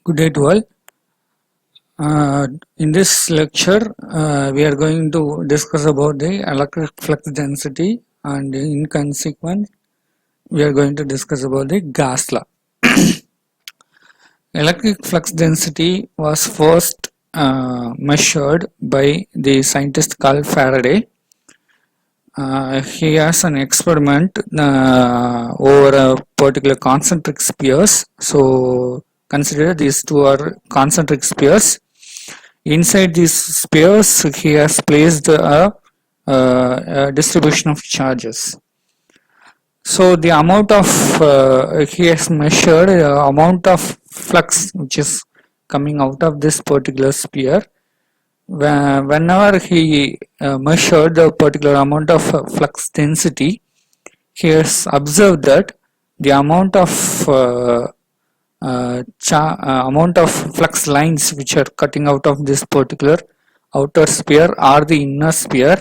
Good day to all. In this lecture, we are going to discuss about the electric flux density, and in consequence, we are going to discuss about the gas law. Electric flux density was first measured by the scientist called Faraday. He has an experiment over a particular concentric spheres. So consider these two are concentric spheres. Inside these spheres, he has placed a distribution of charges. So the amount of he has measured amount of flux which is coming out of this particular sphere. Whenever he measured the particular amount of flux density, he has observed that the amount of amount of flux lines which are cutting out of this particular outer sphere or the inner sphere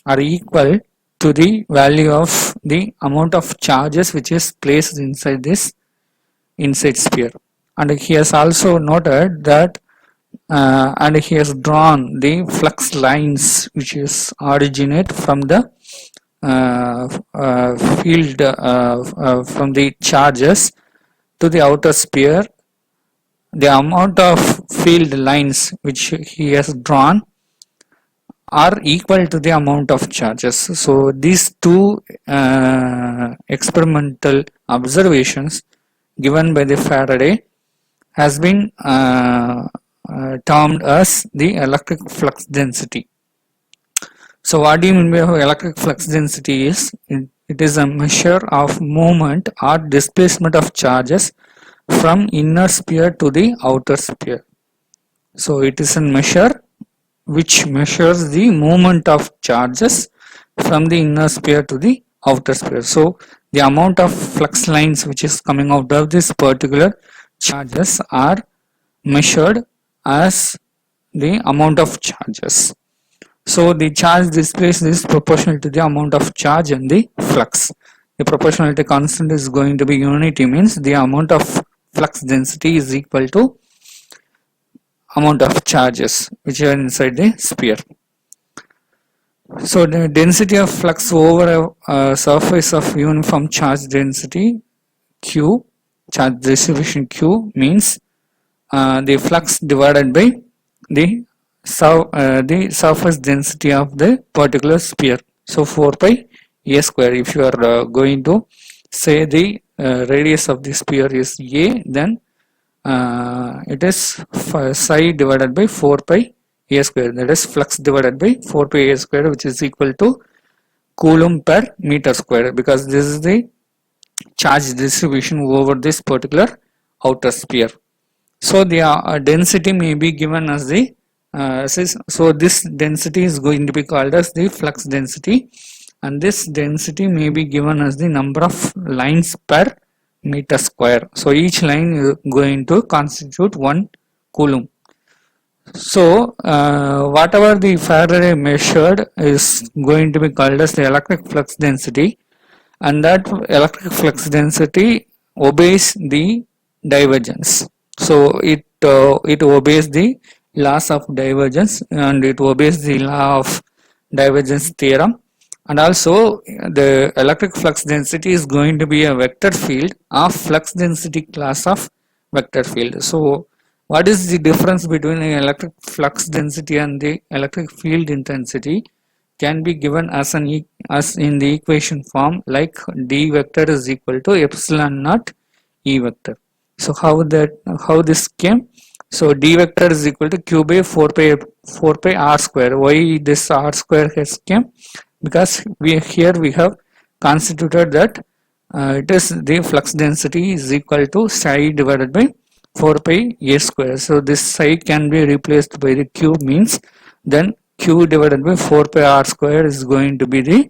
are equal to the value of the amount of charges which is placed inside this inside sphere. And he has also noted that and he has drawn the flux lines which is originate from the field from the charges to the outer sphere. The amount of field lines which he has drawn are equal to the amount of charges. So these two experimental observations given by the Faraday has been termed as the electric flux density. So what do you mean by electric flux density is? It is a measure of movement or displacement of charges from inner sphere to the outer sphere. So it is a measure which measures the movement of charges from the inner sphere to the outer sphere. So the amount of flux lines which is coming out of this particular charges are measured as the amount of charges. So the charge displaced is proportional to the amount of charge and the flux. The proportionality constant is going to be unity, means the amount of flux density is equal to amount of charges which are inside the sphere. So the density of flux over a surface of uniform charge density Q, charge distribution Q, means the flux divided by the surface density of the particular sphere. So 4 pi a square. If you are going to say the radius of the sphere is a, then it is psi divided by 4 pi a square, that is flux divided by 4 pi a square, which is equal to coulomb per meter square, because this is the charge distribution over this particular outer sphere. So the density may be given as the so this density is going to be called as the flux density, and this density may be given as the number of lines per meter square. So each line is going to constitute 1 coulomb. So whatever the Faraday measured is going to be called as the electric flux density, and that electric flux density obeys the divergence. So it obeys the laws of divergence, and it obeys the law of divergence theorem. And also the electric flux density is going to be a vector field of flux density class of vector field. So what is the difference between the electric flux density and the electric field intensity can be given as in the equation form, like D vector is equal to epsilon naught E vector. So how this came? So D vector is equal to Q by 4 pi r square. Why this r square has came? Because we have constituted that it is the flux density is equal to psi divided by 4 pi a square. So this psi can be replaced by the Q, means then Q divided by 4 pi r square is going to be the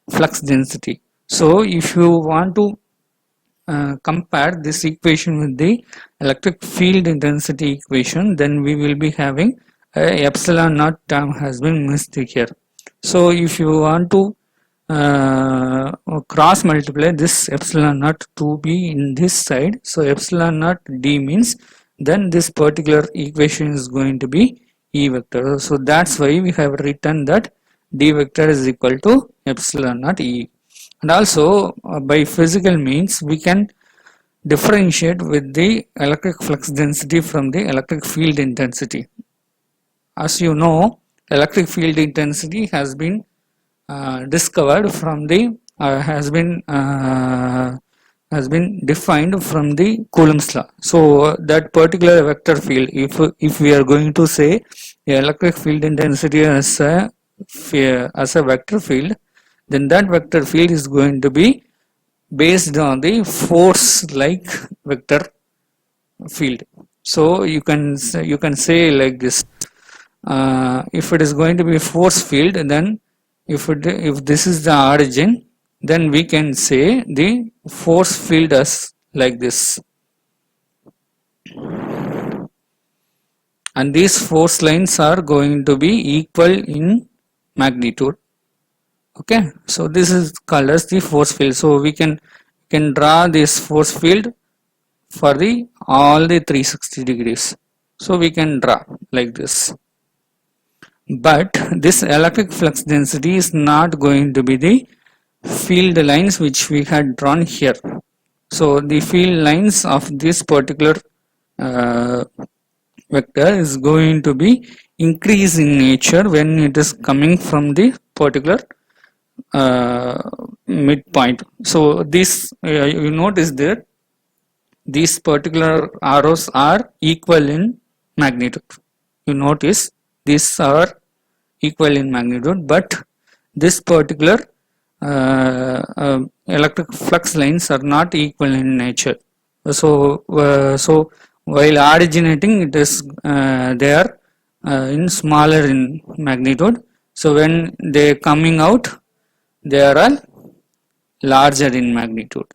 flux density. So if you want to compare this equation with the electric field intensity equation, then we will be having epsilon naught term has been missed here. So if you want to cross multiply this epsilon naught to be in this side, so epsilon naught D means then this particular equation is going to be E vector. So that's why we have written that D vector is equal to epsilon naught E. And also by physical means we can differentiate with the electric flux density from the electric field intensity. As you know, electric field intensity has been discovered from the has been defined from the Coulomb's law. So that particular vector field, if we are going to say the electric field intensity as a vector field, then that vector field is going to be based on the force like vector field. So you can say like this, if it is going to be force field, then if this is the origin, then we can say the force field as like this, and these force lines are going to be equal in magnitude. Okay, so this is called as the force field. So we can draw this force field for the all the 360 degrees. So we can draw like this. But this electric flux density is not going to be the field lines which we had drawn here. So the field lines of this particular vector is going to be increase in nature when it is coming from the particular midpoint. So this you notice that these particular arrows are equal in magnitude. You notice these are equal in magnitude, but this particular electric flux lines are not equal in nature. So while originating, it is they are in smaller in magnitude. So when they coming out, they are all larger in magnitude.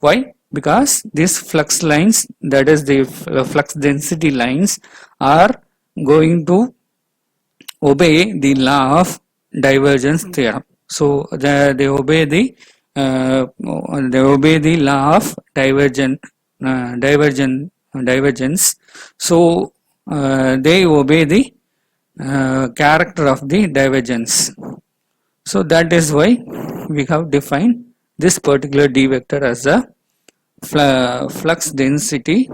Why? Because these flux lines, that is the flux density lines, are going to obey the law of divergence theorem. So they obey the law of divergence. So they obey the character of the divergence. So that is why we have defined this particular D vector as a flux density.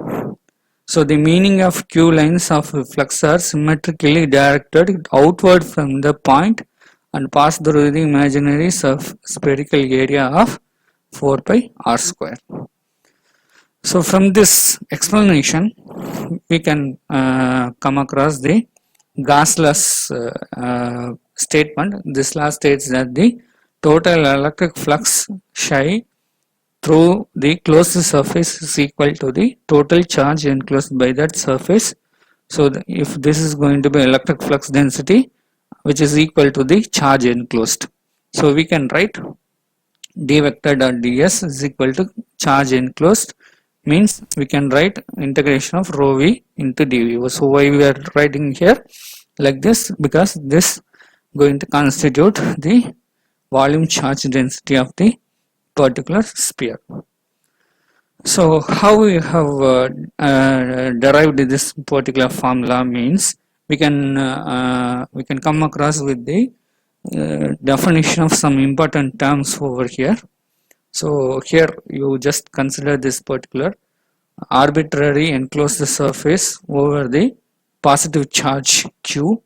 So the meaning of Q lines of flux are symmetrically directed outward from the point and pass through the imaginary spherical area of 4 pi r square. So from this explanation, we can come across the Gauss law's statement. This law states that the total electric flux psi through the closed surface is equal to the total charge enclosed by that surface. So if this is going to be electric flux density, which is equal to the charge enclosed, so we can write d vector dot ds is equal to charge enclosed, means we can write integration of rho v into dv. So why we are writing here like this? Because this going to constitute the volume charge density of the particular sphere. So how we have derived this particular formula means we can come across with the definition of some important terms over here. So here you just consider this particular arbitrary enclosed surface over the positive charge Q,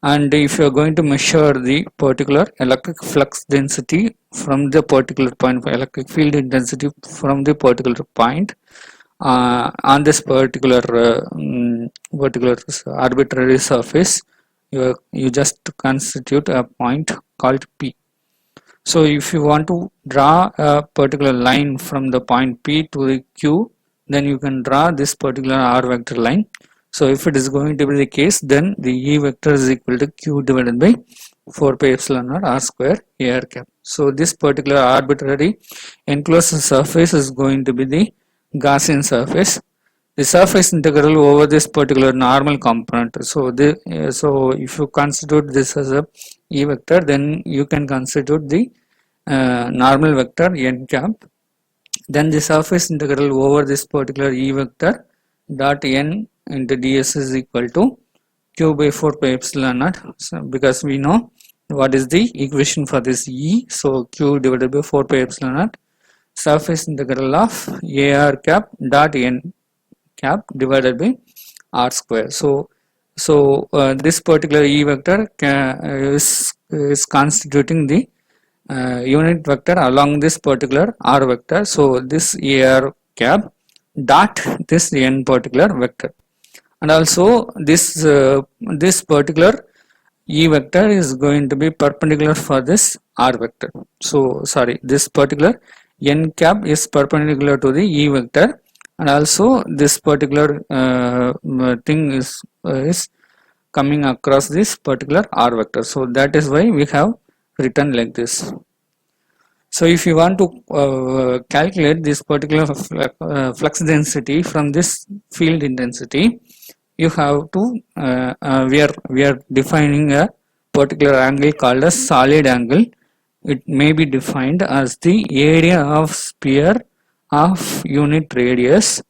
and if you are going to measure the particular electric flux density from the particular point, electric field intensity from the particular point on this particular arbitrary surface, you just constitute a point called P. So if you want to draw a particular line from the point P to the Q, then you can draw this particular R vector line. So if it is going to be the case, then the E vector is equal to Q divided by 4 pi epsilon naught R square A r cap. So this particular arbitrary enclosed surface is going to be the Gaussian surface. The surface integral over this particular normal component. So if you constitute this as a E vector, then you can constitute the normal vector n cap. Then the surface integral over this particular E vector dot n into ds is equal to q by 4 pi epsilon naught. So because we know what is the equation for this E, so q divided by 4 pi epsilon naught surface integral of ar cap dot n cap divided by r square. So this particular E vector is constituting the unit vector along this particular r vector. So this ar cap dot this n particular vector, and also this particular E vector is going to be perpendicular for this r vector. So sorry, this particular n cap is perpendicular to the E vector, and also this particular thing is coming across this particular r vector. So that is why we have written like this. So if you want to calculate this particular flux density from this field intensity, you have to we are defining a particular angle called a solid angle. It may be defined as the area of sphere of unit radius,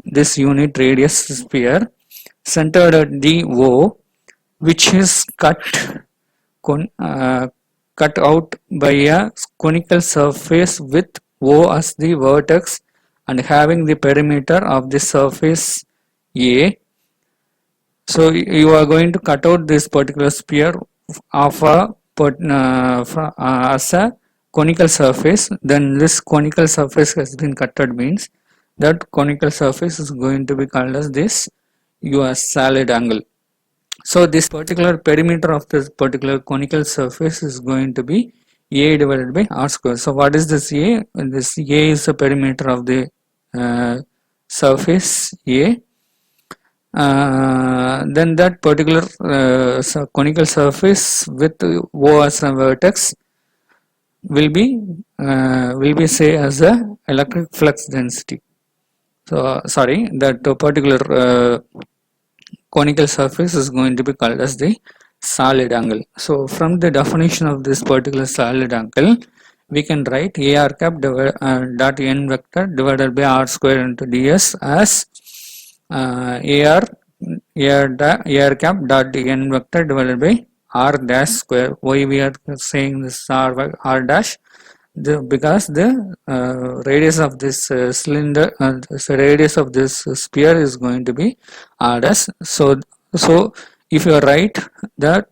this unit radius sphere centered at the O, which is cut out by a conical surface with O as the vertex and having the perimeter of the surface A. So you are going to cut out this particular sphere of as a conical surface. Then this conical surface has been cutted means that conical surface is going to be called as this your solid angle. So this particular perimeter of this particular conical surface is going to be A divided by r square. So what is this A? This A is the perimeter of the surface A. Then that particular conical surface with O as a vertex will be say as a electric flux density. So sorry, that particular conical surface is going to be called as the solid angle. So from the definition of this particular solid angle, we can write ar cap dot n vector divided by r square into ds as ar cap dot n vector divided by r dash square. Why we are saying this r dash? Because the radius of this cylinder, radius of this sphere is going to be r dash. So if you write that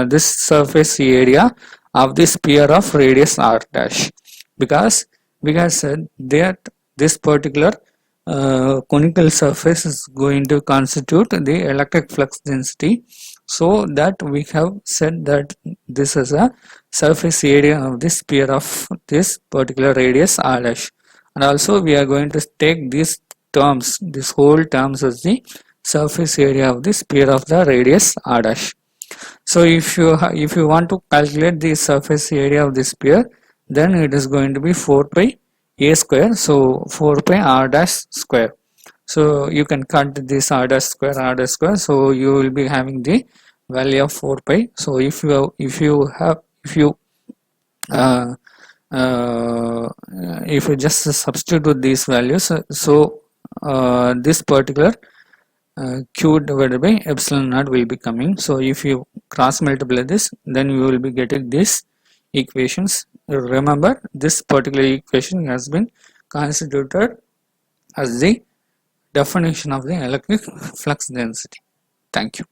this surface area of this sphere of radius r dash, because we have said that this particular conical surface is going to constitute the electric flux density. So that we have said that this is a surface area of this sphere of this particular radius r dash, and also we are going to take these terms, this whole terms as the surface area of the sphere of the radius r dash. So if you want to calculate the surface area of the sphere, then it is going to be 4 pi a square. So 4 pi r dash square. So you can cut this r dash square, so you will be having the value of 4 pi. So if you just substitute these values, so this particular q divided by epsilon naught will be coming. So if you cross multiply this, then you will be getting these equations. Remember, this particular equation has been constituted as the definition of the electric flux density. Thank you.